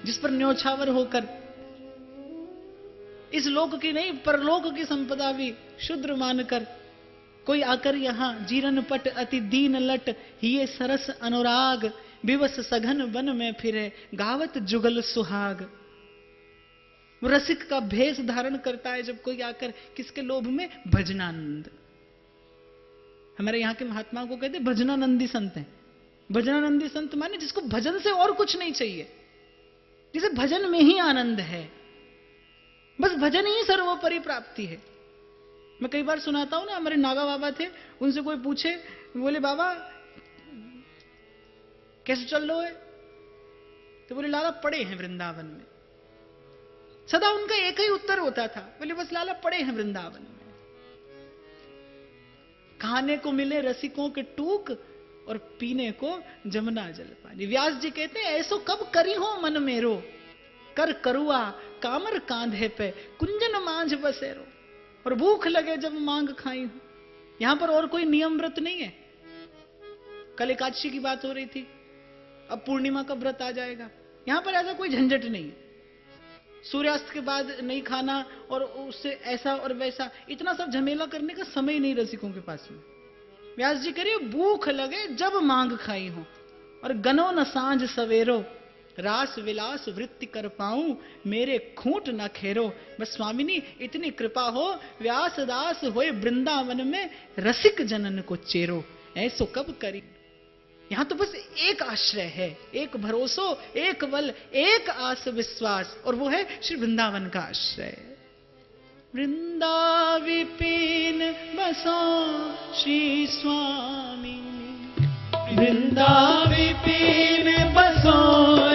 जिस पर न्योछावर होकर इस लोक की नहीं परलोक की संपदा भी शुद्र मानकर कोई आकर यहां जीरन पट अति दीन लट ये सरस अनुराग विवश सघन वन में फिरे गावत जुगल सुहाग। वो रसिक का भेष धारण करता है जब कोई आकर किसके लोभ में भजनानंद। हमारे यहाँ के महात्माओं को कहते भजनानंदी संत हैं। भजनानंदी संत माने जिसको भजन से और कुछ नहीं चाहिए, जिसे भजन में ही आनंद है, बस भजन ही सर्वोपरि प्राप्ति है। मैं कई बार सुनाता हूं ना, हमारे नागा बाबा थे, उनसे कोई पूछे, बोले बाबा कैसे चल रहे है, तो बोले लाला पड़े हैं वृंदावन में। सदा उनका एक ही उत्तर होता था, बोले बस लाला पड़े हैं वृंदावन में। खाने को मिले रसिकों के टूक और पीने को जमुना जल पानी। व्यास जी कहते हैं ऐसो कब करी हो मन मेरो, कर करुआ कामर कांधे पे कुंजन मांझ बसेरो। और भूख लगे जब मांग खाई हूं। यहां पर और कोई नियम व्रत नहीं है। कल एकादशी की बात हो रही थी, अब पूर्णिमा का व्रत आ जाएगा। यहां पर ऐसा कोई झंझट नहीं। सूर्यास्त के बाद नहीं खाना और उससे ऐसा और वैसा, इतना सब झमेला करने का समय नहीं रसिकों के पास में। व्यास जी कह रहे भूख लगे जब मांग खाई हो और गनो न सांझ सवेरो, रास विलास वृत्ति कर पाऊं मेरे खूंट न खेरो। बस स्वामिनी इतनी कृपा हो, व्यास दास होए वृंदावन में रसिक जनन को चेरो। ऐसो कब करी। यहां तो बस एक आश्रय है, एक भरोसो, एक बल, एक आस विश्वास, और वो है श्री वृंदावन का आश्रय। वृंदा विपिन बसो श्री स्वामी, वृंदा विपिन बसो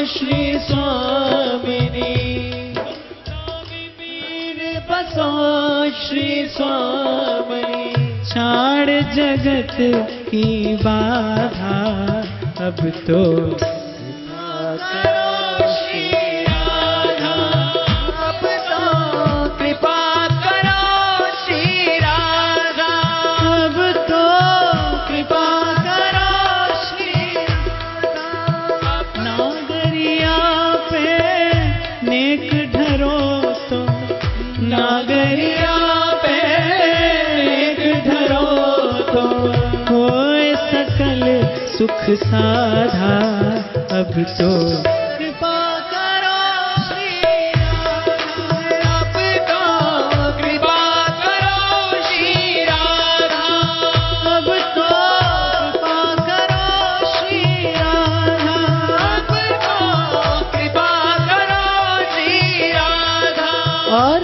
श्री स्वामिनी, विपिन बसो श्री स्वामिनी। छाड़ जगत की बाधा अब तो करो श्री राधा, अब तो कृपा करो श्री राधा, अब तो कृपा करो श्री राधा। नागरिया पे नेक ढरो तो, नागरिया पे नेक ढरो तो होए सकल सुख साधा। अब तो कृपा करो श्री राधा, अब तो कृपा करो श्री राधा, अब तो कृपा करो श्री राधा, अब तो कृपा करो श्री राधा। और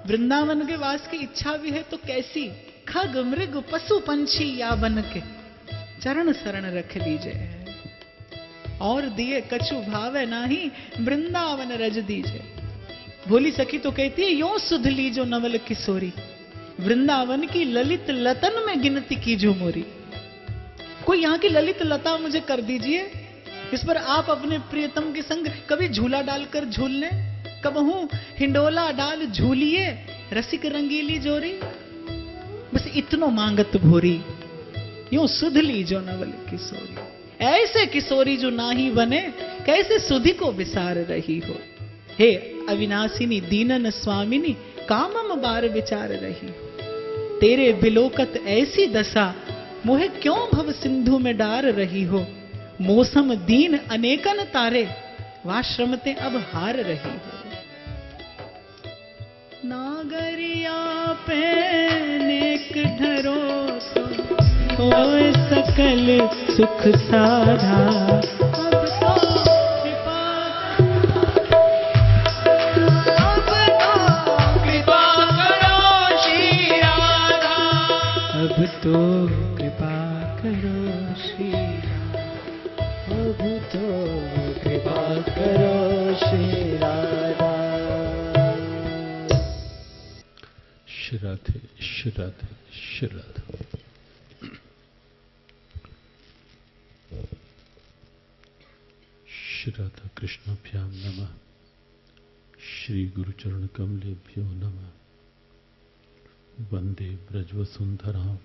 वृंदावन के वास की इच्छा भी है तो कैसी, खग मृग पशु पंछी या बन के चरण शरण रख लीजिए। और दिए कछु भावे नाही वृंदावन रज दीजिए। भोली सखी तो कहती है यो सुध लीजो नवल किशोरी, वृंदावन की ललित लतन में गिनती की जो मोरी। कोई यहाँ की ललित लता मुझे कर दीजिए, इस पर आप अपने प्रियतम के संग कभी झूला डालकर झूल लें, कबहू हिंडोला डाल झूलिए रसिक रंगीली जोरी। बस इतनो मांगत भोरी, यूं सुध लीजो नवल किशोरी। ऐसे किशोरी जो नाही बने, कैसे सुधि को विसार रही हो। हे अविनाशिनी दीनन स्वामिनी, कामम बार विचार रही हो। तेरे बिलोकत ऐसी दशा, मोहे क्यों भव सिंधु में डार रही हो। मौसम दीन अनेकन तारे, वाश्रमते अब हार रही हो। नागरिया पे नेक ढरो तो होए सकल सुख साधा। अब तो कृपा, अब तो कृपा करो श्री राधा, अब तो कृपा करो श्री राधा, अब तो कृपा करो श्री राधा। राधे राधे राधे। राधा कृष्णाभ्याम नमः। श्री गुरुचरण कमलेभ्यो नमः। वंदे ब्रजवसुंधरां,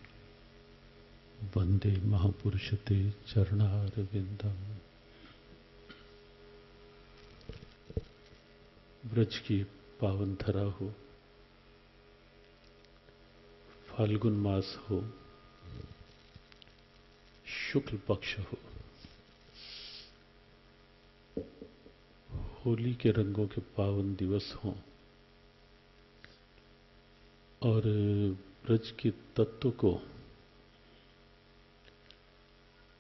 वंदे महापुरुषते चरणारविंदम्। ब्रज की पावन धरा हो, फाल्गुन मास हो, शुक्ल पक्ष हो, होली के रंगों के पावन दिवस हों और ब्रज के तत्व को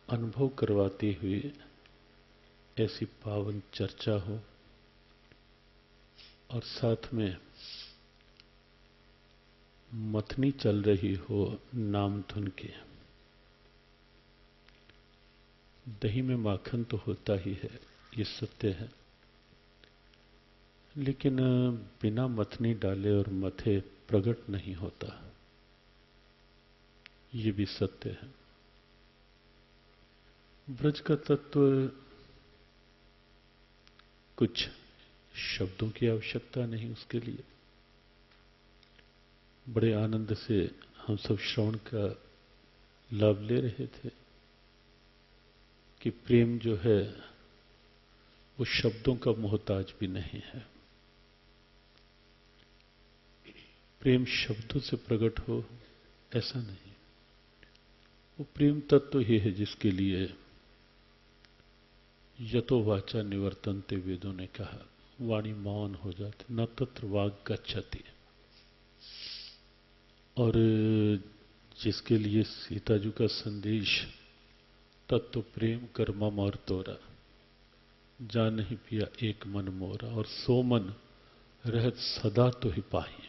अनुभव करवाते हुए ऐसी पावन चर्चा हो और साथ में मथनी चल रही हो नाम धुन के। दही में माखन तो होता ही है, ये सत्य है, लेकिन बिना मथनी डाले और मथे प्रकट नहीं होता, ये भी सत्य है। ब्रज का तत्व कुछ शब्दों की आवश्यकता नहीं उसके लिए। बड़े आनंद से हम सब श्रवण का लाभ ले रहे थे कि प्रेम जो है वो शब्दों का मोहताज भी नहीं है। प्रेम शब्दों से प्रकट हो ऐसा नहीं, वो प्रेम तत्व ही है जिसके लिए यतो वाचा निवर्तन्ते वेदों ने कहा, वाणी मौन हो जाती, न तत्र वाग गच्छति। और जिसके लिए सीता जी का संदेश तत्व प्रेम कर मम और तोरा, जान ही पिया एक मन मोरा, और सो मन रहत सदा तो ही पाही।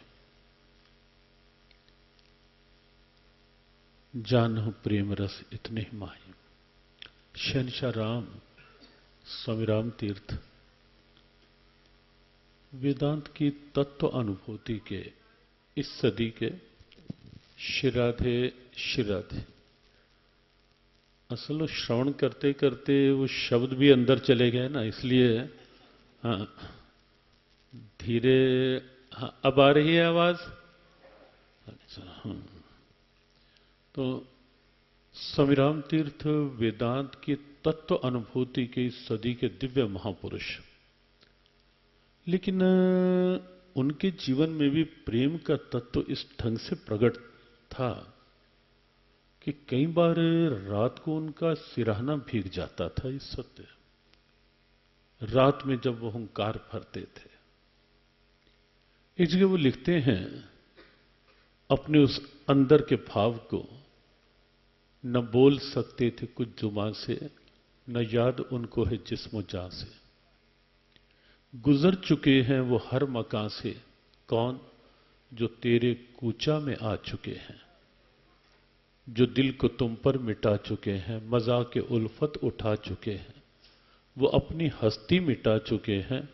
जानहु प्रेम रस इतने ही माही। शहंशाह राम स्वामी राम तीर्थ वेदांत की तत्व अनुभूति के इस सदी के शिराधे शिराधे। असल श्रवण करते करते वो शब्द भी अंदर चले गए ना, इसलिए हाँ धीरे। हाँ अब आ रही है आवाज? हाँ। तो स्वामी राम तीर्थ वेदांत की तत्व अनुभूति के इस सदी के दिव्य महापुरुष, लेकिन उनके जीवन में भी प्रेम का तत्व इस ढंग से प्रकट था कि कई बार रात को उनका सिरहाना भीग जाता था। इस सत्य रात में जब वो हुंकार भरते थे, एक जगह वो लिखते हैं अपने उस अंदर के भाव को, न बोल सकते थे कुछ जुबान से, न याद उनको है जिस्मो जान से। गुजर चुके हैं वो हर मकान से, कौन जो तेरे कूचा में आ चुके हैं, जो दिल को तुम पर मिटा चुके हैं, मजाक के उल्फत उठा चुके हैं, वो अपनी हस्ती मिटा चुके हैं,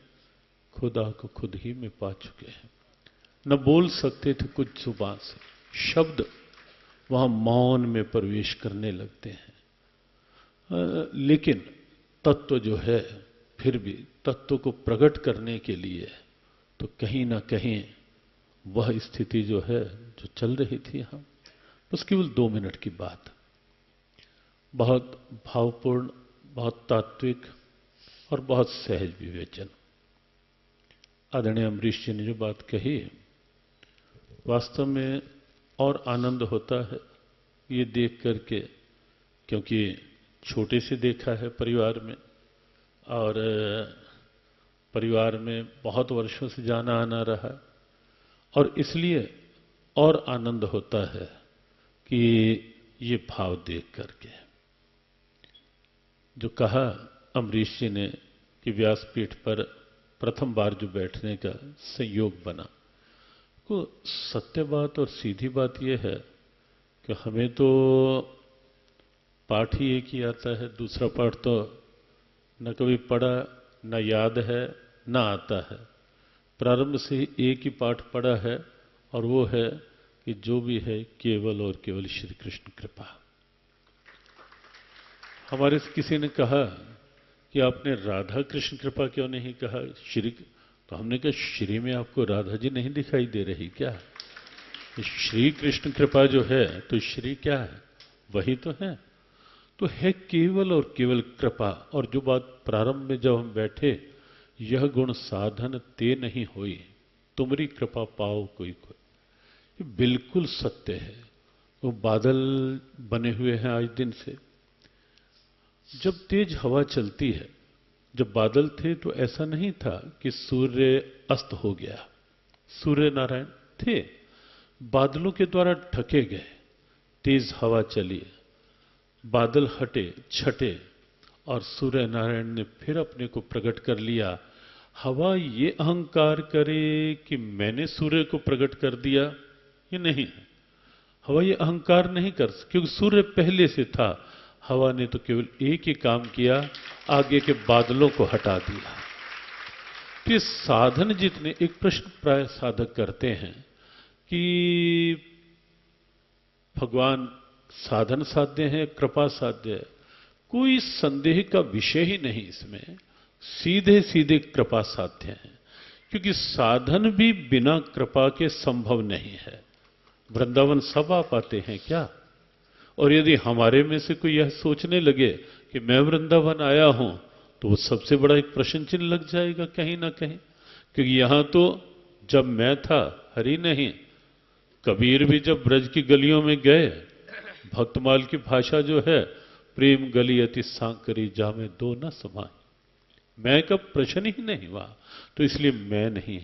खुदा को खुद ही में पा चुके हैं। न बोल सकते थे कुछ जुबान से, शब्द वहां मौन में प्रवेश करने लगते हैं। लेकिन तत्व जो है, फिर भी तत्व को प्रकट करने के लिए तो कहीं ना कहीं वह स्थिति जो है जो चल रही थी यहां। बस केवल 2 मिनट की बात, बहुत भावपूर्ण, बहुत तात्विक और बहुत सहज विवेचन। आदरणीय अमरीश जी ने जो बात कही, वास्तव में और आनंद होता है ये देख करके, क्योंकि छोटे से देखा है परिवार में, और परिवार में बहुत वर्षों से जाना आना रहा, और इसलिए और आनंद होता है कि ये भाव देख करके। जो कहा अमरीश जी ने कि व्यासपीठ पर प्रथम बार जो बैठने का संयोग बना, तो सत्य बात और सीधी बात यह है कि हमें तो पाठ ही एक ही आता है, दूसरा पाठ तो न कभी पढ़ा, न याद है, न आता है। प्रारंभ से ही एक ही पाठ पढ़ा है, और वो है कि जो भी है केवल और केवल श्री कृष्ण कृपा। हमारे से किसी ने कहा कि आपने राधा कृष्ण कृपा क्यों नहीं कहा, श्री? तो हमने कहा श्री में आपको राधा जी नहीं दिखाई दे रही क्या? श्री कृष्ण कृपा जो है, तो श्री क्या है? वही तो है। तो है केवल और केवल कृपा। और जो बात प्रारंभ में जब हम बैठे यह गुण साधन ते नहीं होई, तुमरी कृपा पाओ कोई कोई। ये बिल्कुल सत्य है। वो बादल बने हुए हैं आज दिन से। जब तेज हवा चलती है, जब बादल थे तो ऐसा नहीं था कि सूर्य अस्त हो गया। सूर्य नारायण थे, बादलों के द्वारा ढके गए, तेज हवा चली, बादल हटे छटे और सूर्य नारायण ने फिर अपने को प्रकट कर लिया। हवा ये अहंकार करे कि मैंने सूर्य को प्रकट कर दिया, ये नहीं है। हवा ये अहंकार नहीं कर सकती, क्योंकि सूर्य पहले से था। हवा ने तो केवल एक ही काम किया, आगे के बादलों को हटा दिया। तो ये साधन जितने, एक प्रश्न प्राय साधक करते हैं कि भगवान साधन साध्य है, कृपा साध्य है। कोई संदेह का विषय ही नहीं इसमें, सीधे सीधे कृपा साध्य है। क्योंकि साधन भी बिना कृपा के संभव नहीं है। वृंदावन सब आ पाते हैं क्या? और यदि हमारे में से कोई यह सोचने लगे कि मैं वृंदावन आया हूं, तो वो सबसे बड़ा एक प्रश्न चिन्ह लग जाएगा कहीं ना कहीं। क्योंकि यहां तो जब मैं था हरि नहीं, कबीर भी जब ब्रज की गलियों में गए, भक्तमाल की भाषा जो है, प्रेम गली अति सांकरी जामे दो न समाए, मैं का प्रश्न ही नहीं हुआ। तो इसलिए मैं नहीं,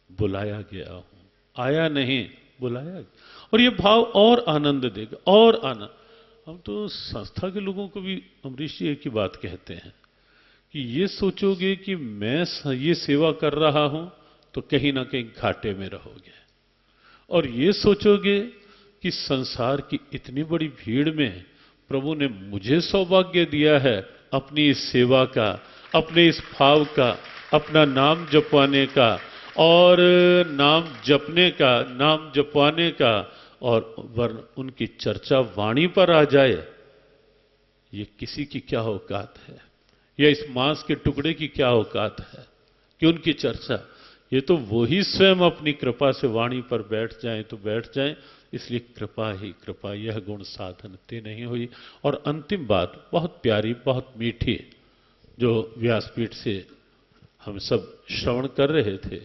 बुलाया गया हूं, आया नहीं, बुलाया गया। और ये भाव और आनंद देगा, और आनंद। हम तो संस्था के लोगों को भी अमरीश जी एक ही बात कहते हैं कि ये सोचोगे कि मैं ये सेवा कर रहा हूं तो कहीं ना कहीं घाटे में रहोगे, और ये सोचोगे कि संसार की इतनी बड़ी भीड़ में प्रभु ने मुझे सौभाग्य दिया है अपनी इस सेवा का, अपने इस भाव का, अपना नाम जपवाने का, और नाम जपने का, नाम जपवाने का, और वर्ण उनकी चर्चा वाणी पर आ जाए, ये किसी की क्या औकात है? या इस मांस के टुकड़े की क्या औकात है कि उनकी चर्चा? ये तो वो ही स्वयं अपनी कृपा से वाणी पर बैठ जाएं तो बैठ जाएं। इसलिए कृपा ही कृपा, यह गुण साधन ते नहीं हुई। और अंतिम बात बहुत प्यारी, बहुत मीठी, जो व्यासपीठ से हम सब श्रवण कर रहे थे,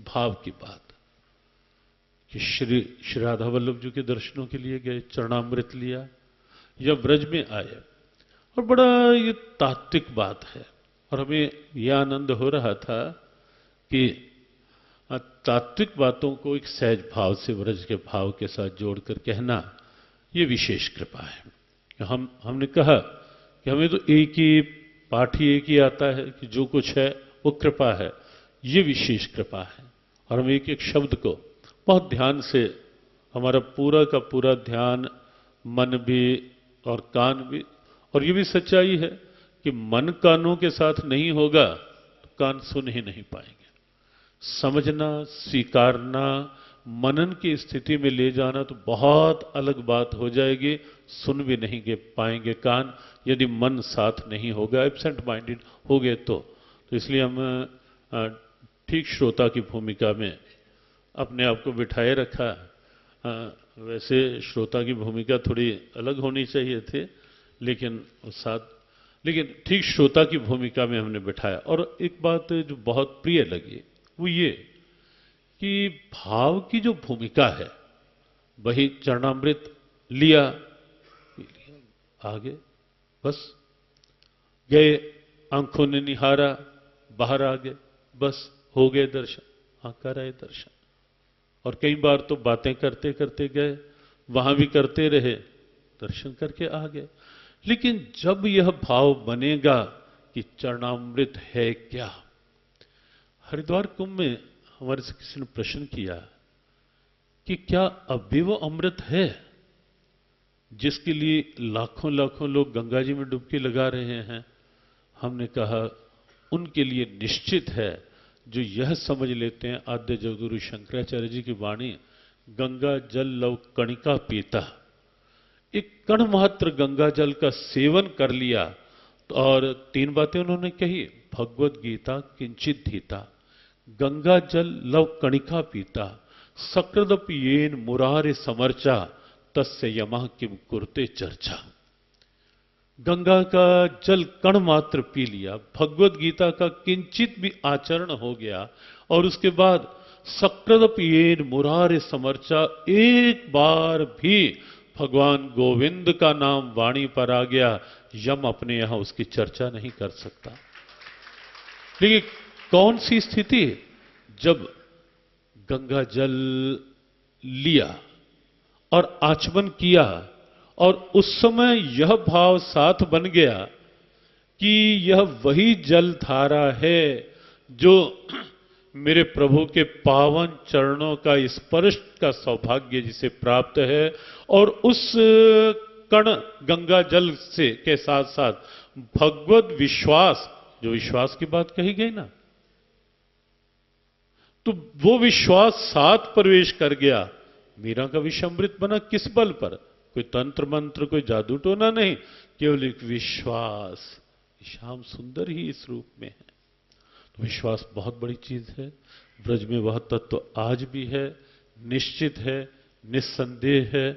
भाव की बात कि श्री राधा वल्लभ जी के दर्शनों के लिए गए, चरणामृत लिया, या ब्रज में आए, और बड़ा ये तात्विक बात है। और हमें यह आनंद हो रहा था कि तात्विक बातों को एक सहज भाव से ब्रज के भाव के साथ जोड़कर कहना, ये विशेष कृपा है। हमने कहा कि हमें तो एक ही पाठ ही एक ही आता है कि जो कुछ है वो कृपा है। ये विशेष कृपा है। और हम एक एक शब्द को बहुत ध्यान से, हमारा पूरा का पूरा ध्यान, मन भी और कान भी। और ये भी सच्चाई है कि मन कानों के साथ नहीं होगा तो कान सुन ही नहीं पाएंगे। समझना, स्वीकारना, मनन की स्थिति में ले जाना तो बहुत अलग बात हो जाएगी। सुन भी नहीं पाएंगे कान, यदि मन साथ नहीं होगा, एब्सेंट माइंडेड हो गए तो इसलिए हम ठीक श्रोता की भूमिका में अपने आप को बिठाए रखा। वैसे श्रोता की भूमिका थोड़ी अलग होनी चाहिए थी, लेकिन ठीक श्रोता की भूमिका में हमने बिठाया। और एक बात जो बहुत प्रिय लगी वो ये कि भाव की जो भूमिका है, वही चरणामृत लिया, आगे बस गए, आंखों ने निहारा, बाहर आ गए, बस हो गए दर्शन, कर आए दर्शन। और कई बार तो बातें करते करते गए, वहां भी करते रहे, दर्शन करके आ गए। लेकिन जब यह भाव बनेगा कि चरणामृत है क्या। हरिद्वार कुंभ में हमारे से किसी ने प्रश्न किया कि क्या अब भी वो अमृत है जिसके लिए लाखों लाखों लोग गंगा जी में डुबकी लगा रहे हैं? हमने कहा उनके लिए निश्चित है जो यह समझ लेते हैं, आद्य जगद्गुरु शंकराचार्य जी की वाणी, गंगा जल लव कणिका पीता। एक कण मात्र गंगा जल का सेवन कर लिया और 3 बातें उन्होंने कही, भगवत गीता किंचित धीता, गंगा जल लव कणिका पीता, सकृदप येन मुरारे समर्चा, तस्य यमः किम कुरते चर्चा। गंगा का जल कण मात्र पी लिया, भगवत गीता का किंचित भी आचरण हो गया, और उसके बाद सकृदप येन मुरारे समर्चा, एक बार भी भगवान गोविंद का नाम वाणी पर आ गया, यम अपने यहां उसकी चर्चा नहीं कर सकता। लेकिन कौन सी स्थिति? जब गंगा जल लिया और आचमन किया, और उस समय यह भाव साथ बन गया कि यह वही जल धारा है जो मेरे प्रभु के पावन चरणों का स्पर्श का सौभाग्य जिसे प्राप्त है, और उस कण गंगा जल से के साथ साथ भगवत विश्वास, जो विश्वास की बात कही गई ना, तो वो विश्वास साथ प्रवेश कर गया। मीरा का विषामृत बना किस बल पर? कोई तंत्र मंत्र, कोई जादू टोना नहीं, केवल एक विश्वास। श्याम सुंदर ही इस रूप में है। तो विश्वास बहुत बड़ी चीज है। ब्रज में वह तत्व आज भी है, निश्चित है, निस्संदेह है।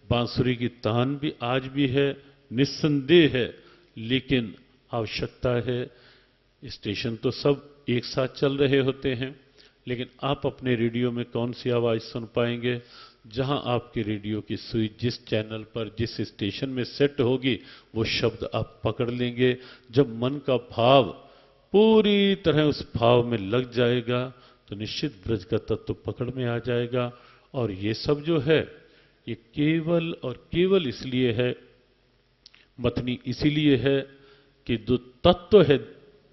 बांसुरी की तान भी आज भी है, निस्संदेह है। लेकिन आवश्यकता है, स्टेशन तो सब एक साथ चल रहे होते हैं, लेकिन आप अपने रेडियो में कौन सी आवाज सुन पाएंगे? जहां आपके रेडियो की सुई जिस चैनल पर, जिस स्टेशन में सेट होगी, वो शब्द आप पकड़ लेंगे। जब मन का भाव पूरी तरह उस भाव में लग जाएगा, तो निश्चित ब्रज का तत्व पकड़ में आ जाएगा। और ये सब जो है, ये केवल और केवल इसलिए है, मथनी इसीलिए है कि जो तत्व है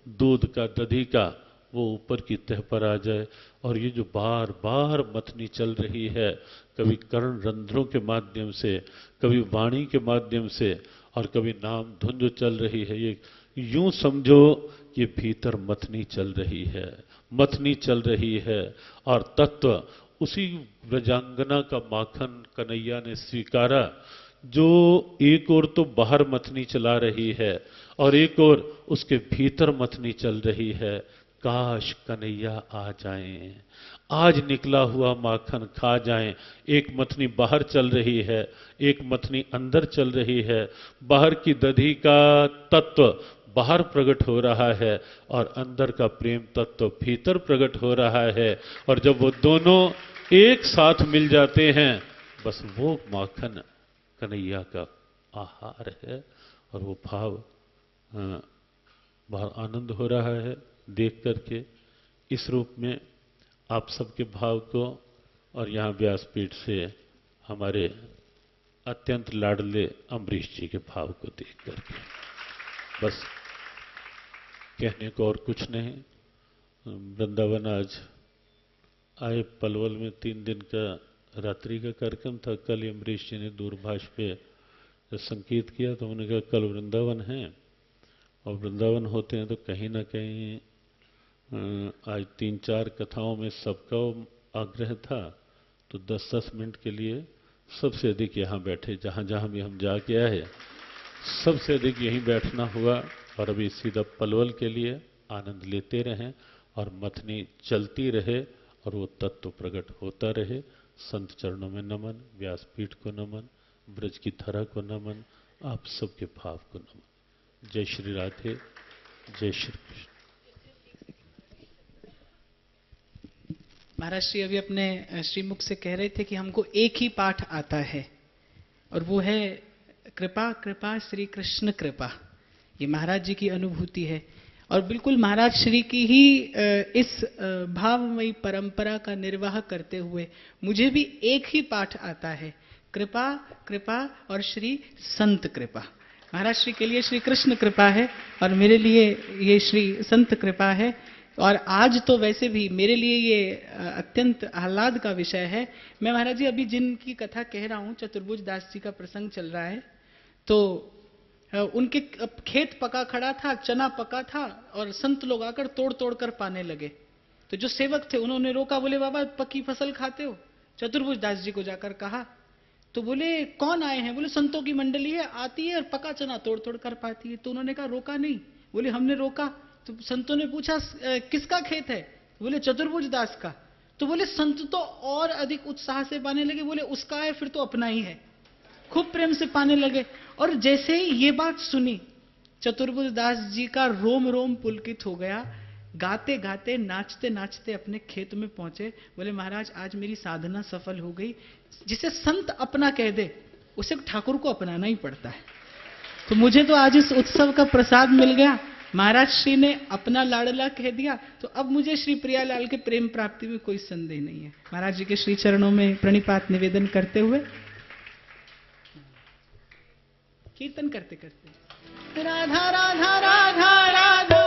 दूध का, दधी का, वो ऊपर की तह पर आ जाए। और ये जो बार बार मथनी चल रही है, कभी कर्ण रंध्रों के माध्यम से, कभी वाणी के माध्यम से, और कभी नाम धुन जो चल रही है, ये यूं समझो कि भीतर मथनी चल रही है, मथनी चल रही है। और तत्व उसी ब्रजांगना का माखन कन्हैया ने स्वीकारा, जो एक ओर तो बाहर मथनी चला रही है और एक ओर उसके भीतर मथनी चल रही है। काश कन्हैया आ जाएं, आज निकला हुआ माखन खा जाएं। एक मथनी बाहर चल रही है, एक मथनी अंदर चल रही है। बाहर की दधी का तत्व बाहर प्रकट हो रहा है, और अंदर का प्रेम तत्व भीतर प्रकट हो रहा है। और जब वो दोनों एक साथ मिल जाते हैं, बस वो माखन कन्हैया का आहार है। और वो भाव बाहर आनंद हो रहा है देख करके। इस रूप में आप सबके भाव को, और यहाँ व्यासपीठ से हमारे अत्यंत लाडले अम्बरीश जी के भाव को देख करके बस कहने को और कुछ नहीं। वृंदावन आज आए, पलवल में 3 दिन का रात्रि का कार्यक्रम था। कल अम्बरीश जी ने दूरभाष पे संकेत किया, तो उन्होंने कहा कल वृंदावन है, और वृंदावन होते हैं तो कहीं ना कहीं आज 3-4 कथाओं में सबका आग्रह था, तो 10-10 मिनट के लिए सबसे अधिक यहाँ बैठे। जहाँ जहाँ भी हम जाके आए, सबसे अधिक यहीं बैठना हुआ। और अभी सीधा पलवल के लिए आनंद लेते रहें, और मथनी चलती रहे, और वो तत्व प्रकट होता रहे। संत चरणों में नमन, व्यासपीठ को नमन, ब्रज की धरा को नमन, आप सबके भाव को नमन। जय श्री राधे, जय श्री कृष्ण। महाराज श्री अभी अपने श्रीमुख से कह रहे थे कि हमको एक ही पाठ आता है, और वो है कृपा कृपा श्री कृष्ण कृपा। ये महाराज जी की अनुभूति है, और बिल्कुल महाराज श्री की ही इस भावमयी परंपरा का निर्वाह करते हुए मुझे भी एक ही पाठ आता है, कृपा कृपा और श्री संत कृपा। महाराज श्री के लिए श्री कृष्ण कृपा है, और मेरे लिए ये श्री संत कृपा है। और आज तो वैसे भी मेरे लिए ये अत्यंत आह्लाद का विषय है। मैं महाराज जी अभी जिनकी कथा कह रहा हूँ, चतुर्भुज दास जी का प्रसंग चल रहा है, तो उनके खेत पका खड़ा था, चना पका था, और संत लोग आकर तोड़ तोड़ कर पाने लगे। तो जो सेवक थे उन्होंने रोका, बोले बाबा पकी फसल खाते हो? चतुर्भुज दास जी को जाकर कहा, तो बोले कौन आए हैं? बोले संतों की मंडली है, आती है और पका चना तोड़ तोड़ कर पाती है। तो उन्होंने कहा रोका नहीं? बोले हमने रोका। तो संतों ने पूछा किसका खेत है? बोले चतुर्भुज दास का। तो बोले संत तो और अधिक उत्साह से पाने लगे, बोले उसका है फिर तो अपना ही है। खूब प्रेम से पाने लगे। और जैसे ही ये बात सुनी, चतुर्भुज दास जी का रोम रोम पुलकित हो गया। गाते गाते नाचते नाचते अपने खेत में पहुंचे। बोले महाराज आज मेरी साधना सफल हो गई। जिसे संत अपना कह दे उसे ठाकुर को अपनाना ही पड़ता है। तो मुझे तो आज इस उत्सव का प्रसाद मिल गया। महाराज श्री ने अपना लाडला कह दिया, तो अब मुझे श्री प्रियालाल के प्रेम प्राप्ति में कोई संदेह नहीं है। महाराज जी के श्री चरणों में प्रणिपात निवेदन करते हुए कीर्तन करते करते राधा राधा राधा राधा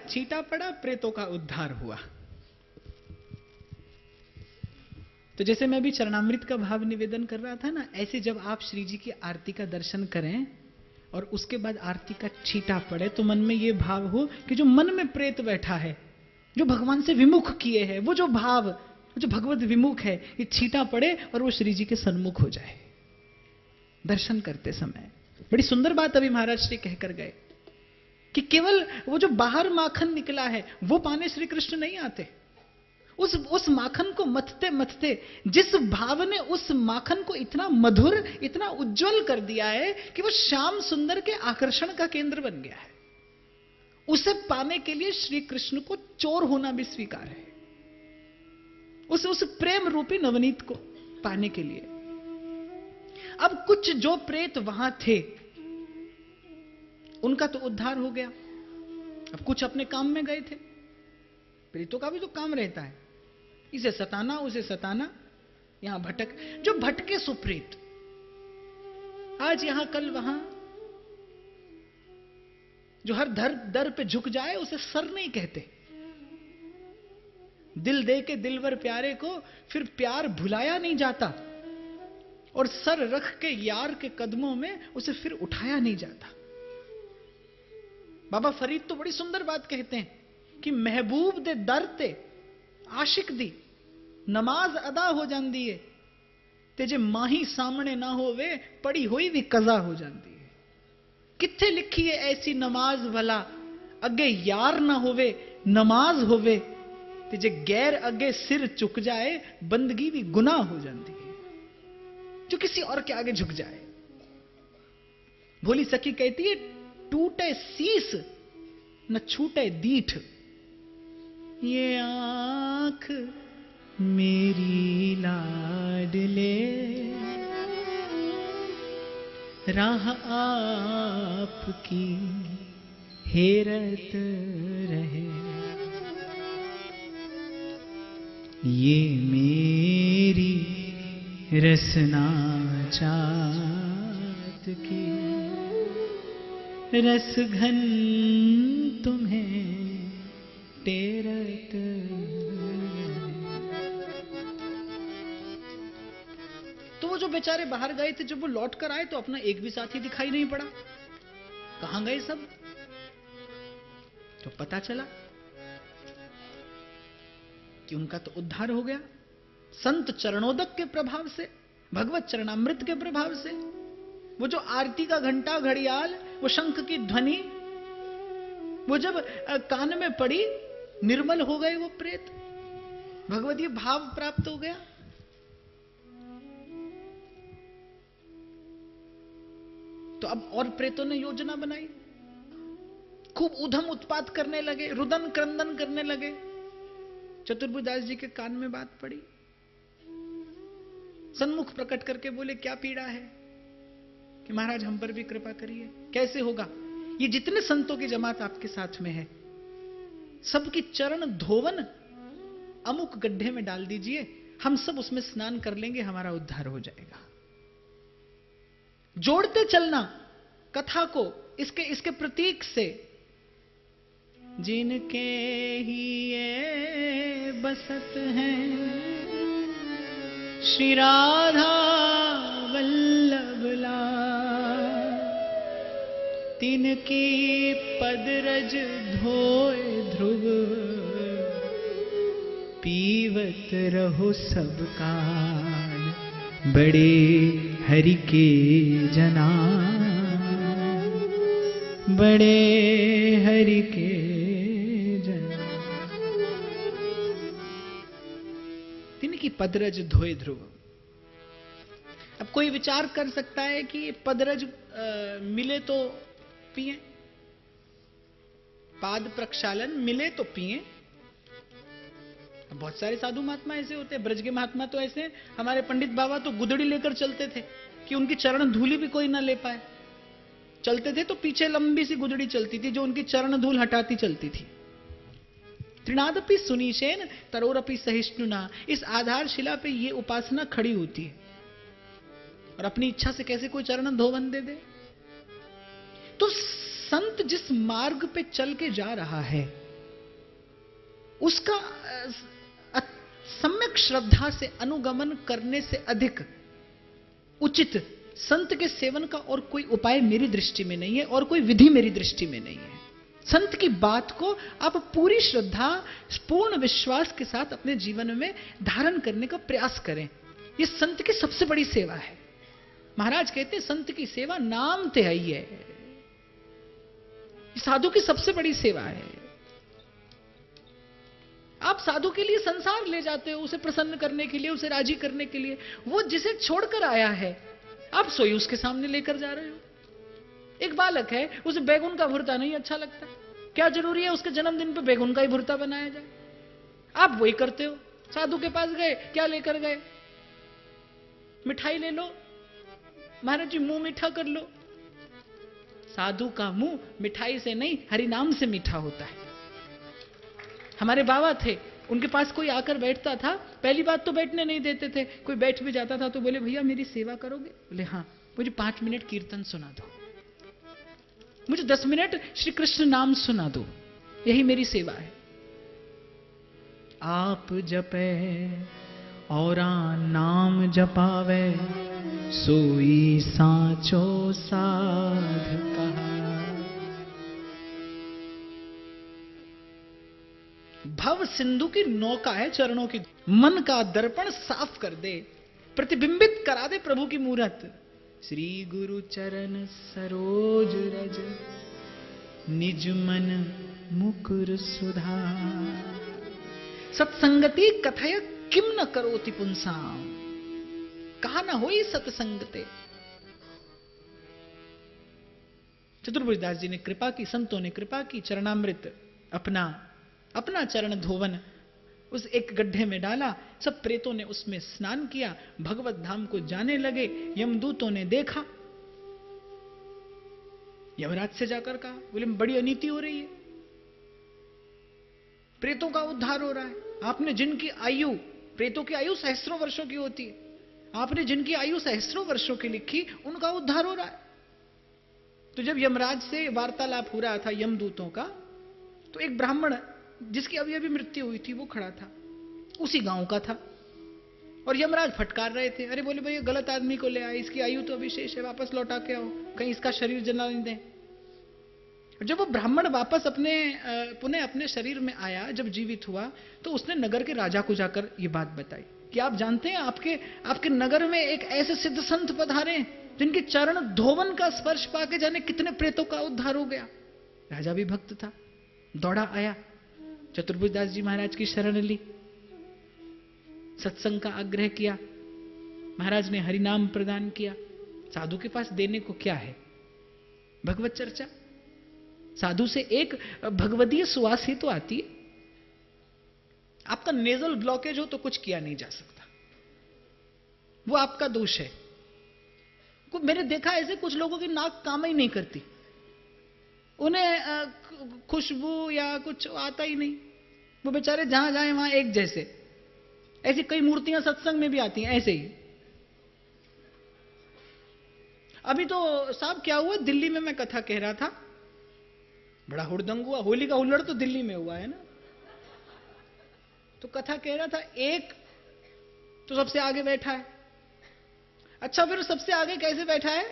छीटा पड़ा, प्रेतों का उद्धार हुआ। तो जैसे मैं भी चरणामृत का भाव निवेदन कर रहा था ना, ऐसे जब आप श्री जी की आरती का दर्शन करें और उसके बाद आरती का छीटा पड़े, तो मन में यह भाव हो कि जो मन में प्रेत बैठा है, जो भगवान से विमुख किए हैं, वो जो भाव जो भगवत विमुख है, ये छीटा पड़े और वो श्री जी के सन्मुख हो जाए दर्शन करते समय। बड़ी सुंदर बात अभी महाराज श्री कहकर गए कि केवल वो जो बाहर माखन निकला है वो पाने श्री कृष्ण नहीं आते। उस माखन को मथते मथते जिस भाव ने उस माखन को इतना मधुर, इतना उज्जवल कर दिया है कि वो श्याम सुंदर के आकर्षण का केंद्र बन गया है, उसे पाने के लिए श्री कृष्ण को चोर होना भी स्वीकार है। उस प्रेम रूपी नवनीत को पाने के लिए। अब कुछ जो प्रेत वहां थे उनका तो उद्धार हो गया, अब कुछ अपने काम में गए थे। प्रेतों का भी तो काम रहता है, इसे सताना उसे सताना, यहां भटक, जो भटके सुप्रेत, आज यहां कल वहां, जो हर दर पे झुक जाए उसे सर नहीं कहते। दिल दे के दिलवर प्यारे को फिर प्यार भुलाया नहीं जाता, और सर रख के यार के कदमों में उसे फिर उठाया नहीं जाता। बाबा फरीद तो बड़ी सुंदर बात कहते हैं कि महबूब दे दर ते आशिक दी नमाज अदा हो जाती है, ते जे माही सामने ना होवे पड़ी हुई भी कजा हो जाती है। किथे लिखी है ऐसी नमाज भला, अगे यार ना होवे नमाज होवे, ते जे गैर अगे सिर चुक जाए बंदगी भी गुनाह हो जाती है। जो किसी और के आगे झुक जाए, भोली सखी कहती है टूटे शीस न छूटे दीठ, ये आंख मेरी लाडले राह आपकी हेरत रहे, ये मेरी रसना चाहत की रस घन तुम्हें टेरत। तो वो जो बेचारे बाहर गए थे, जब वो लौट कर आए तो अपना एक भी साथी दिखाई नहीं पड़ा। कहां गए सब? तो पता चला कि उनका तो उद्धार हो गया संत चरणोदक के प्रभाव से, भगवत चरणामृत के प्रभाव से। वो जो आरती का घंटा, घड़ियाल, वो शंख की ध्वनि, वो जब कान में पड़ी, निर्मल हो गए वो प्रेत, भगवतीय भाव प्राप्त हो गया। तो अब और प्रेतों ने योजना बनाई, खूब उधम उत्पात करने लगे, रुदन क्रंदन करने लगे। चतुर्भुजदास जी के कान में बात पड़ी, सन्मुख प्रकट करके बोले, क्या पीड़ा है कि महाराज हम पर भी कृपा करिए। कैसे होगा? ये जितने संतों की जमात आपके साथ में है, सबकी चरण धोवन अमुक गड्ढे में डाल दीजिए, हम सब उसमें स्नान कर लेंगे, हमारा उद्धार हो जाएगा। जोड़ते चलना कथा को इसके प्रतीक से, जिनके ही ये बसत हैं श्री राधा वल्लभ लाल, तिनकी पदरज धोए ध्रुव, पीवत रहो सब काल, बड़े हरि के जना, बड़े हरि के जना। तिनकी पदरज धोए ध्रुव। अब कोई विचार कर सकता है कि पदरज मिले तो पिए, पाद प्रक्षालन मिले तो पिए। बहुत सारे साधु महात्मा ऐसे होते हैं, ब्रज के महात्मा तो ऐसे हैं। हमारे पंडित बाबा तो गुदड़ी लेकर चलते थे कि उनकी चरण धूली भी कोई ना ले पाए। चलते थे तो पीछे लंबी सी गुदड़ी चलती थी जो उनकी चरण धूल हटाती चलती थी। त्रिनादपि सुनीशेन तरोरपि सहिष्णुना, इस आधारशिला पे ये उपासना खड़ी होती है। और अपनी इच्छा से कैसे कोई चरण धोवन दे दे? तो संत जिस मार्ग पे चल के जा रहा है, उसका सम्यक श्रद्धा से अनुगमन करने से अधिक उचित संत के सेवन का और कोई उपाय मेरी दृष्टि में नहीं है, और कोई विधि मेरी दृष्टि में नहीं है। संत की बात को आप पूरी श्रद्धा, पूर्ण विश्वास के साथ अपने जीवन में धारण करने का प्रयास करें। यह संत की सबसे बड़ी सेवा है। महाराज कहते हैं संत की सेवा नाम ते आई है, साधु की सबसे बड़ी सेवा है। आप साधु के लिए संसार ले जाते हो, उसे प्रसन्न करने के लिए, उसे राजी करने के लिए। वो जिसे छोड़कर आया है, आप सोई उसके सामने लेकर जा रहे हो। एक बालक है, उसे बैगुन का भुर्ता नहीं अच्छा लगता, क्या जरूरी है उसके जन्मदिन पे बैगुन का ही भुर्ता बनाया जाए? आप वही करते हो। साधु के पास गए, क्या लेकर गए? मिठाई ले लो, महाराज जी मुंह मीठा कर लो। साधु का मुंह मिठाई से नहीं, हरि नाम से मीठा होता है। हमारे बाबा थे, उनके पास कोई आकर बैठता था, पहली बात तो बैठने नहीं देते थे। कोई बैठ भी जाता था तो बोले भैया मेरी सेवा करोगे? बोले हाँ। मुझे 5 मिनट कीर्तन सुना दो, मुझे 10 मिनट श्री कृष्ण नाम सुना दो, यही मेरी सेवा है। आप जपे और नाम जपावे, सोई साचो साध कहा। भव सिंधु की नौका है चरणों की, मन का दर्पण साफ कर दे, प्रतिबिंबित करा दे प्रभु की मूरत। श्री गुरु चरण सरोज रज, निज मन मुकुर सुधा। सत्संगति कथय किम न करोति पुंसाम, कहा न होई सत्संगते। चतुर्भुजदास जी ने कृपा की, संतों ने कृपा की, चरणामृत अपना चरण धोवन उस एक गड्ढे में डाला। सब प्रेतों ने उसमें स्नान किया, भगवत धाम को जाने लगे। यमदूतों ने देखा, यमराज से जाकर कहा, बोले बड़ी अनीति हो रही है, प्रेतों का उद्धार हो रहा है। आपने जिनकी आयु, प्रेतों की आयु सहस्त्रों वर्षों की होती है, आपने जिनकी आयु सहस्त्रों वर्षों की लिखी, उनका उद्धार हो रहा है। तो जब यमराज से वार्तालाप हो रहा था यमदूतों का, तो एक ब्राह्मण जिसकी अभी अभी मृत्यु हुई थी वो खड़ा था, उसी गांव का था। और यमराज फटकार रहे थे, अरे बोले भैया गलत आदमी को ले आए, इसकी आयु तो अभी शेष है, वापस लौटा के आओ, कहीं इसका शरीर जला नहीं दे। जब वो ब्राह्मण वापस पुनः अपने शरीर में आया, जब जीवित हुआ, तो उसने नगर के राजा को जाकर ये बात बताई कि आप जानते हैं आपके नगर में एक ऐसे सिद्ध संत पधारे जिनके चरण धोवन का स्पर्श पाके जाने कितने प्रेतों का उद्धार हो गया। राजा भी भक्त था, दौड़ा आया, चतुर्भुज दास जी महाराज की शरण ली, सत्संग का आग्रह किया, महाराज ने हरिनाम प्रदान किया। साधु के पास देने को क्या है? भगवत चर्चा। साधु से एक भगवदीय सुवास ही तो आती है। आपका नेजल ब्लॉकेज हो तो कुछ किया नहीं जा सकता, वो आपका दोष है। मैंने देखा ऐसे कुछ लोगों की नाक काम ही नहीं करती, उन्हें खुशबू या कुछ आता ही नहीं, वो बेचारे जहां जाए वहां एक जैसे। ऐसी कई मूर्तियां सत्संग में भी आती हैं ऐसे ही। अभी तो साहब क्या हुआ, दिल्ली में मैं कथा कह रहा था, बड़ा हुड़दंग हुआ। होली का हुल्लड़ तो दिल्ली में हुआ है ना। तो कथा कह रहा था, एक तो सबसे आगे बैठा है। अच्छा, फिर सबसे आगे कैसे बैठा है?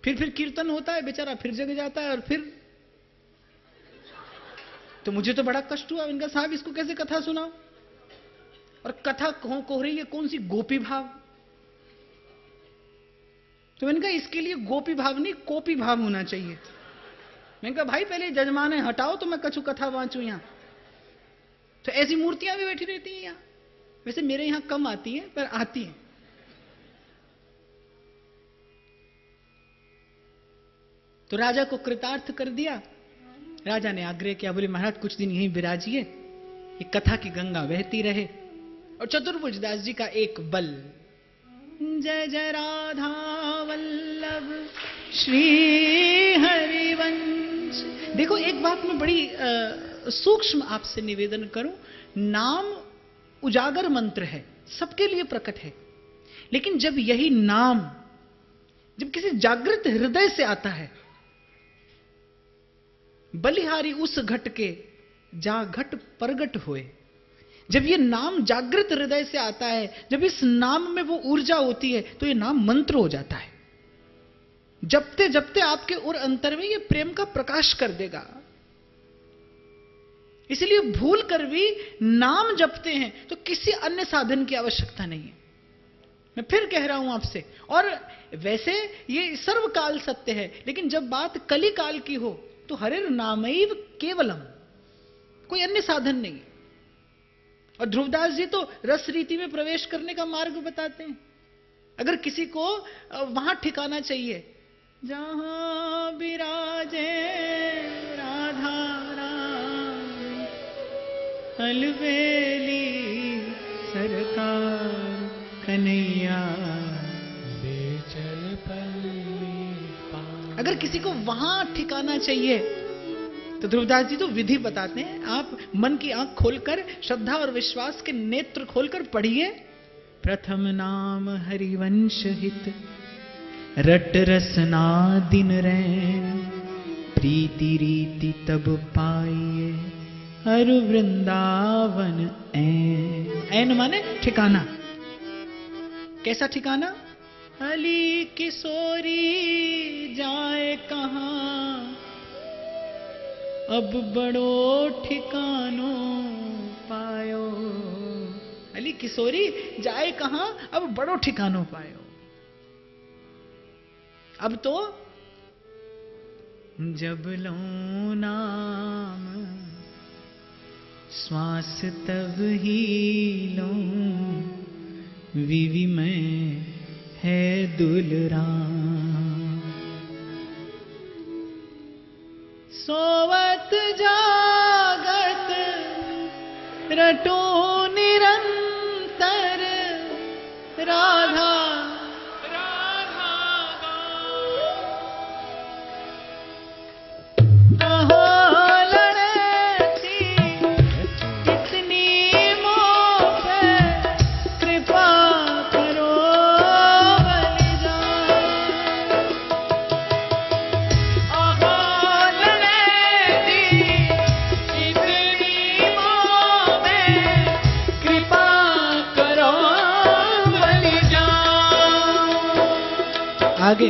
फिर कीर्तन होता है, बेचारा फिर जग जाता है, और फिर तो मुझे तो बड़ा कष्ट हुआ। इनका साहब इसको कैसे कथा सुनाओ? और कथा कह रही है कौन सी? गोपी भाव। तो मैंने कहा इसके लिए गोपी भाव नहीं, कोपी भाव होना चाहिए। मैंने कहा भाई पहले जजमाने हटाओ तो मैं कछु कथा वांचू यहां। तो ऐसी मूर्तियां भी बैठी रहती हैं यहां। वैसे मेरे यहां कम आती हैं, पर आती हैं। तो राजा को कृतार्थ कर दिया। राजा ने आग्रह किया, बोले महाराज कुछ दिन यहीं विराजिए, ये कथा की गंगा बहती रहे। और चतुर्भुज दास जी का एक बल, जय जय राधा वल्लभ श्री हरिवंश। देखो एक बात मैं बड़ी सूक्ष्म आपसे निवेदन करूं, नाम उजागर मंत्र है, सबके लिए प्रकट है, लेकिन जब यही नाम जब किसी जागृत हृदय से आता है, बलिहारी उस घट के जा घट परगट होए। जब ये नाम जागृत हृदय से आता है, जब इस नाम में वो ऊर्जा होती है, तो ये नाम मंत्र हो जाता है। जपते जपते आपके उर अंतर में ये प्रेम का प्रकाश कर देगा। इसलिए भूल कर भी नाम जपते हैं तो किसी अन्य साधन की आवश्यकता नहीं है। मैं फिर कह रहा हूं आपसे, और वैसे ये सर्वकाल सत्य है, लेकिन जब बात कली काल की हो तो हरिर नामैव केवलम, कोई अन्य साधन नहीं है। और ध्रुवदास जी तो रस रीति में प्रवेश करने का मार्ग बताते हैं। अगर किसी को वहां ठिकाना चाहिए जहां विराजे राधा राम, अलवेली सरकार कन्हैया बेचल पल्ली पार। अगर किसी को वहां ठिकाना चाहिए तो ध्रुवदास जी तो विधि बताते हैं। आप मन की आंख खोलकर, श्रद्धा और विश्वास के नेत्र खोलकर पढ़िए। प्रथम नाम हरिवंश हित, रट रसना दिन रैन, प्रीति रीति तब पाइए, हर वृंदावन ऐन। ऐन माने ठिकाना। कैसा ठिकाना? अली किशोरी जाए कहां, अब बड़ो ठिकानो पायो। अली किशोरी जाए कहां, अब बड़ो ठिकानो पायो। अब तो जब लो नाम श्वास तब ही लो, विवि में है दुलराम। सोवत जागत रटो निरंतर, राधा आगे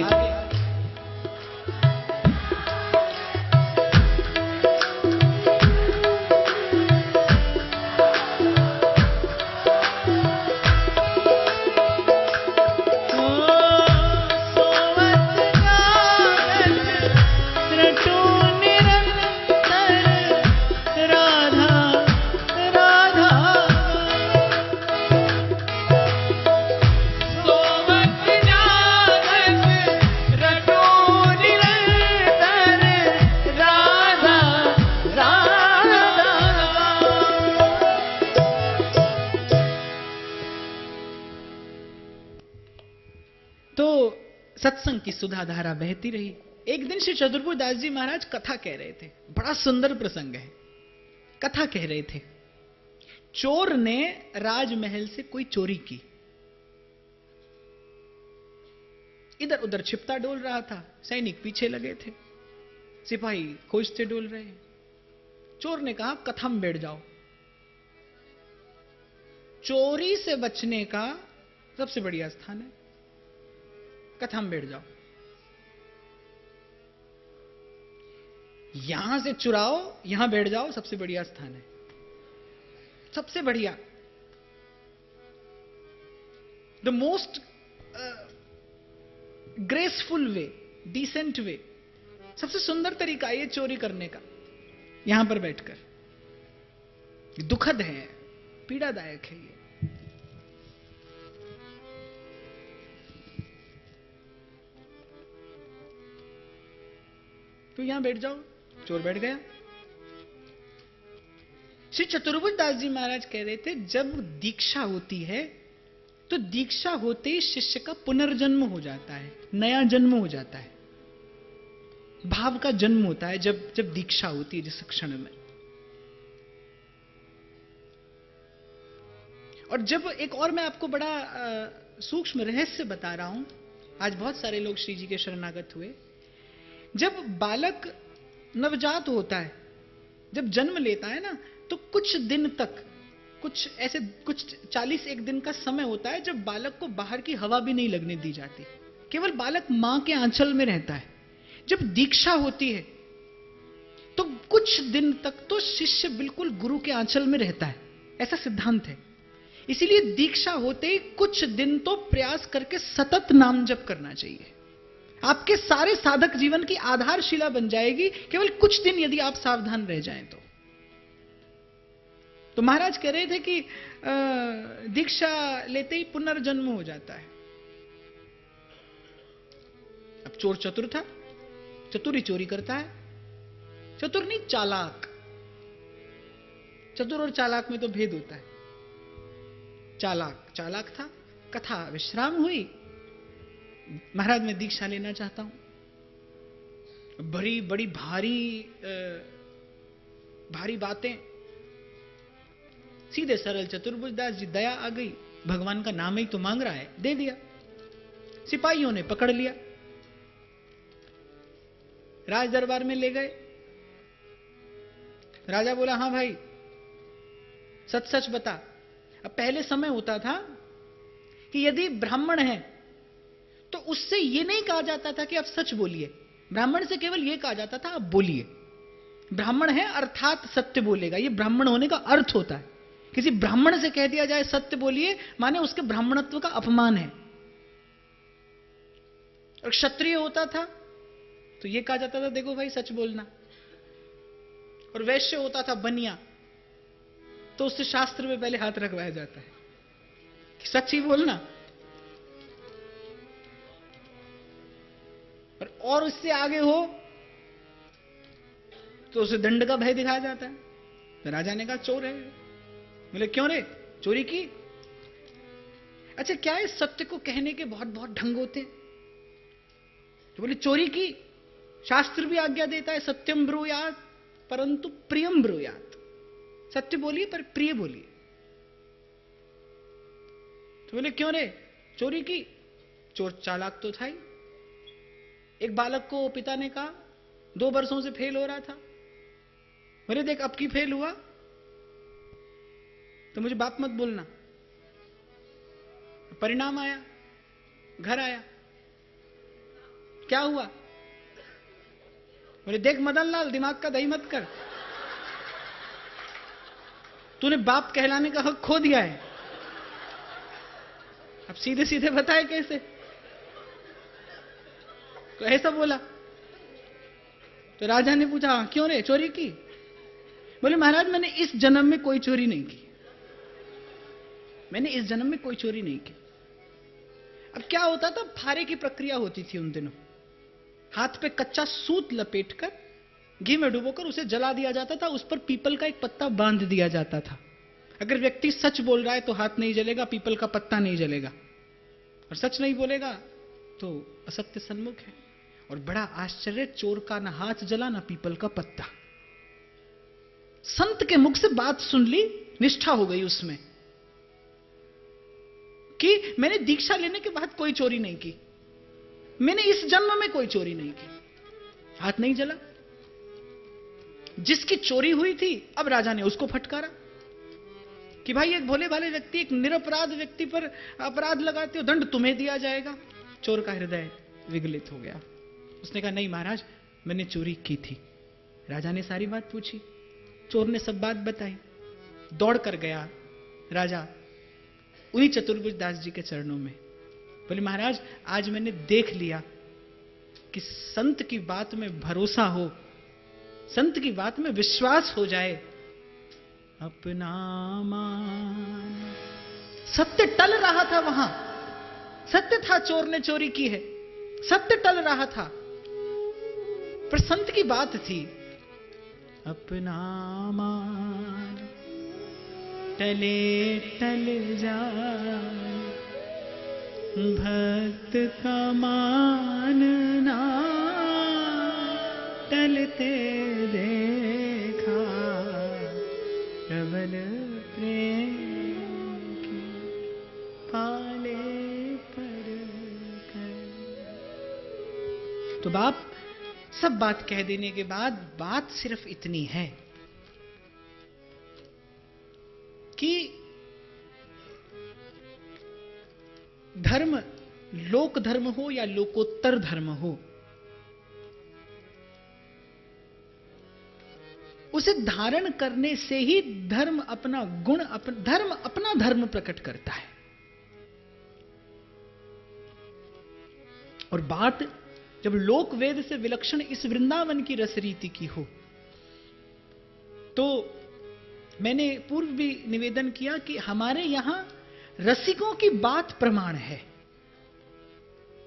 सत्संग की सुधा धारा बहती रही। एक दिन श्री चतुर्भुज दास जी महाराज कथा कह रहे थे, बड़ा सुंदर प्रसंग है। कथा कह रहे थे, चोर ने राजमहल से कोई चोरी की, इधर उधर छिपता डोल रहा था, सैनिक पीछे लगे थे, सिपाही खोजते डोल रहे। चोर ने कहा कथा में बैठ जाओ। चोरी से बचने का सबसे बढ़िया स्थान है, कथा में बैठ जाओ। यहां से चुराओ, यहां बैठ जाओ, सबसे बढ़िया स्थान है, सबसे बढ़िया। The most graceful way, decent way, सबसे सुंदर तरीका ये चोरी करने का, यहां पर बैठकर। दुखद है, पीड़ादायक है ये। तो यहां बैठ जाओ। चोर बैठ गया। श्री चतुर्भुज दास जी महाराज कह रहे थे, जब दीक्षा होती है तो दीक्षा होते ही शिष्य का पुनर्जन्म हो जाता है, नया जन्म हो जाता है, भाव का जन्म होता है जब दीक्षा होती है, जिस क्षण में। और जब एक और मैं आपको बड़ा सूक्ष्म रहस्य बता रहा हूं, आज बहुत सारे लोग श्री जी के शरणागत हुए। जब बालक नवजात होता है, जब जन्म लेता है ना, तो कुछ दिन तक, कुछ 40 दिन का समय होता है जब बालक को बाहर की हवा भी नहीं लगने दी जाती, केवल बालक मां के आंचल में रहता है। जब दीक्षा होती है तो कुछ दिन तक तो शिष्य बिल्कुल गुरु के आंचल में रहता है, ऐसा सिद्धांत है। इसीलिए दीक्षा होते ही कुछ दिन तो प्रयास करके सतत नाम जप करना चाहिए। आपके सारे साधक जीवन की आधारशिला बन जाएगी, केवल कुछ दिन यदि आप सावधान रह जाएं तो महाराज कह रहे थे कि दीक्षा लेते ही पुनर्जन्म हो जाता है। अब चोर चतुर था, चतुर ही चोरी करता है, चतुर नहीं चालाक। चतुर और चालाक में तो भेद होता है। चालाक था। कथा विश्राम हुई, महाराज मैं दीक्षा लेना चाहता हूं। बड़ी भारी बातें। सीधे सरल चतुर्भुज दास जी, दया आ गई, भगवान का नाम ही तो मांग रहा है, दे दिया। सिपाहियों ने पकड़ लिया, राज दरबार में ले गए। राजा बोला, हां भाई सच सच बता। अब पहले समय होता था कि यदि ब्राह्मण है तो उससे यह नहीं कहा जाता था कि आप सच बोलिए, ब्राह्मण से केवल यह कहा जाता था आप बोलिए। ब्राह्मण है अर्थात सत्य बोलेगा, यह ब्राह्मण होने का अर्थ होता है। किसी ब्राह्मण से कह दिया जाए सत्य बोलिए, माने उसके ब्राह्मणत्व का अपमान है। और क्षत्रिय होता था तो यह कहा जाता था देखो भाई सच बोलना। और वैश्य होता था बनिया, तो उससे शास्त्र में पहले हाथ रखवाया जाता है कि सच ही बोलना। और उससे आगे हो तो उसे दंड का भय दिखाया जाता है। तो राजा ने कहा चोर है। बोले क्यों रे, चोरी की? अच्छा क्या है, सत्य को कहने के बहुत बहुत ढंग होते हैं। तो बोले चोरी की, शास्त्र भी आज्ञा देता है सत्यम ब्रूयात परंतु प्रियम ब्रूयात। सत्य बोलिए पर प्रिय बोलिए। तो बोले क्यों रे, चोरी की? चोर चालाक तो था ही। एक बालक को पिता ने कहा 2 वर्षों से फेल हो रहा था। बोले देख अब की फेल हुआ तो मुझे बाप मत बोलना। परिणाम आया, घर आया, क्या हुआ? बोले देख मदन लाल दिमाग का दही मत कर, तूने बाप कहलाने का हक खो दिया है। अब सीधे सीधे बताए कैसे? तो ऐसा बोला। तो राजा ने पूछा क्यों रे, चोरी की? बोले महाराज मैंने इस जन्म में कोई चोरी नहीं की, मैंने इस जन्म में कोई चोरी नहीं की। अब क्या होता था, फारे की प्रक्रिया होती थी उन दिनों। हाथ पे कच्चा सूत लपेटकर घी में डुबोकर उसे जला दिया जाता था, उस पर पीपल का एक पत्ता बांध दिया जाता था। अगर व्यक्ति सच बोल रहा है तो हाथ नहीं जलेगा, पीपल का पत्ता नहीं जलेगा, और सच नहीं बोलेगा तो असत्य सन्मुख है। और बड़ा आश्चर्य, चोर का ना हाथ जला ना पीपल का पत्ता। संत के मुख से बात सुन ली, निष्ठा हो गई उसमें कि मैंने दीक्षा लेने के बाद कोई चोरी नहीं की, मैंने इस जन्म में कोई चोरी नहीं की, हाथ नहीं जला। जिसकी चोरी हुई थी, अब राजा ने उसको फटकारा कि भाई एक भोले भाले व्यक्ति, एक निरपराध व्यक्ति पर अपराध लगाते हो, दंड तुम्हें दिया जाएगा। चोर का हृदय विगलित हो गया। उसने कहा नहीं महाराज, मैंने चोरी की थी। राजा ने सारी बात पूछी, चोर ने सब बात बताई। दौड़ कर गया राजा उन्हीं चतुर्भुज दास जी के चरणों में, बोले महाराज आज मैंने देख लिया कि संत की बात में भरोसा हो, संत की बात में विश्वास हो जाए, अपना मान। सत्य टल रहा था वहां, सत्य था चोर ने चोरी की है, सत्य टल रहा था, पर संत की बात थी, अपना मान टले टल जाए, भक्त का मानना टलते देखा, प्रबल प्रेम की पाले पर कर। तो बाप सब बात कह देने के बाद बात सिर्फ इतनी है कि धर्म लोक धर्म हो या लोकोत्तर धर्म हो, उसे धारण करने से ही धर्म अपना गुण, धर्म अपना धर्म प्रकट करता है। और बात जब लोक वेद से विलक्षण इस वृंदावन की रस रीति की हो, तो मैंने पूर्व भी निवेदन किया कि हमारे यहां रसिकों की बात प्रमाण है।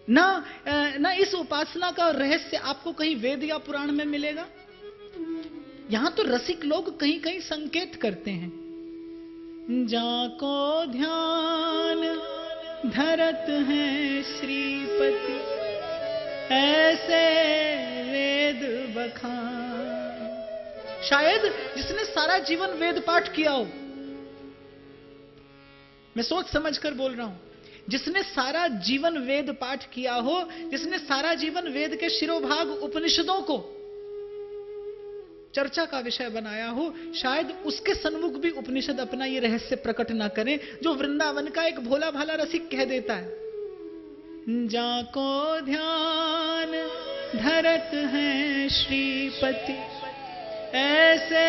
ना इस उपासना का रहस्य आपको कहीं वेद या पुराण में मिलेगा। यहां तो रसिक लोग कहीं कहीं संकेत करते हैं, जाको ध्यान धरत है श्रीपति, ऐसे वेद बखान। शायद जिसने सारा जीवन वेद पाठ किया हो, मैं सोच समझ कर बोल रहा हूं, जिसने सारा जीवन वेद पाठ किया हो, जिसने सारा जीवन वेद के शिरोभाग उपनिषदों को चर्चा का विषय बनाया हो, शायद उसके सन्मुख भी उपनिषद अपना ये रहस्य प्रकट ना करें जो वृंदावन का एक भोला भाला रसिक कह देता है, जाको ध्यान धरत है श्रीपति, ऐसे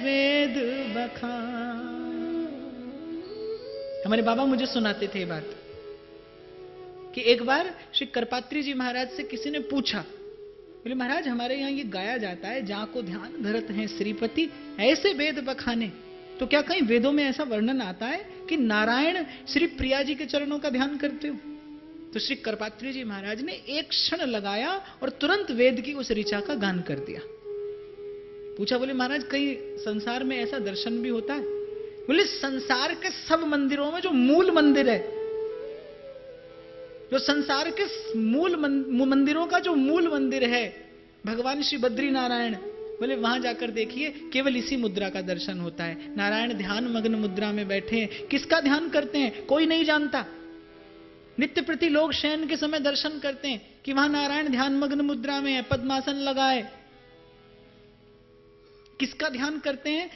वेद बखान। हमारे बाबा मुझे सुनाते थे ये बात कि एक बार श्री करपात्री जी महाराज से किसी ने पूछा, बोले महाराज हमारे यहां ये गाया जाता है, जाको ध्यान धरत है श्रीपति, ऐसे वेद बखाने, तो क्या कहीं वेदों में ऐसा वर्णन आता है कि नारायण श्री प्रिया जी के चरणों का ध्यान करते हो? तो श्री करपात्री जी महाराज ने एक क्षण लगाया और तुरंत वेद की उस ऋचा का गान कर दिया। पूछा, बोले महाराज कहीं संसार में ऐसा दर्शन भी होता है? बोले संसार के सब मंदिरों में जो मूल मंदिर है, जो संसार के मूल मंदिरों का जो मूल मंदिर है भगवान श्री बद्री नारायण, बोले वहां जाकर देखिए केवल इसी मुद्रा का दर्शन होता है। नारायण ध्यान मग्न मुद्रा में बैठे हैं। किसका ध्यान करते हैं कोई नहीं जानता। नित्य प्रति लोग शयन के समय दर्शन करते हैं कि वहां नारायण ध्यान मग्न मुद्रा में है, पद्मासन लगाए। किसका ध्यान करते हैं?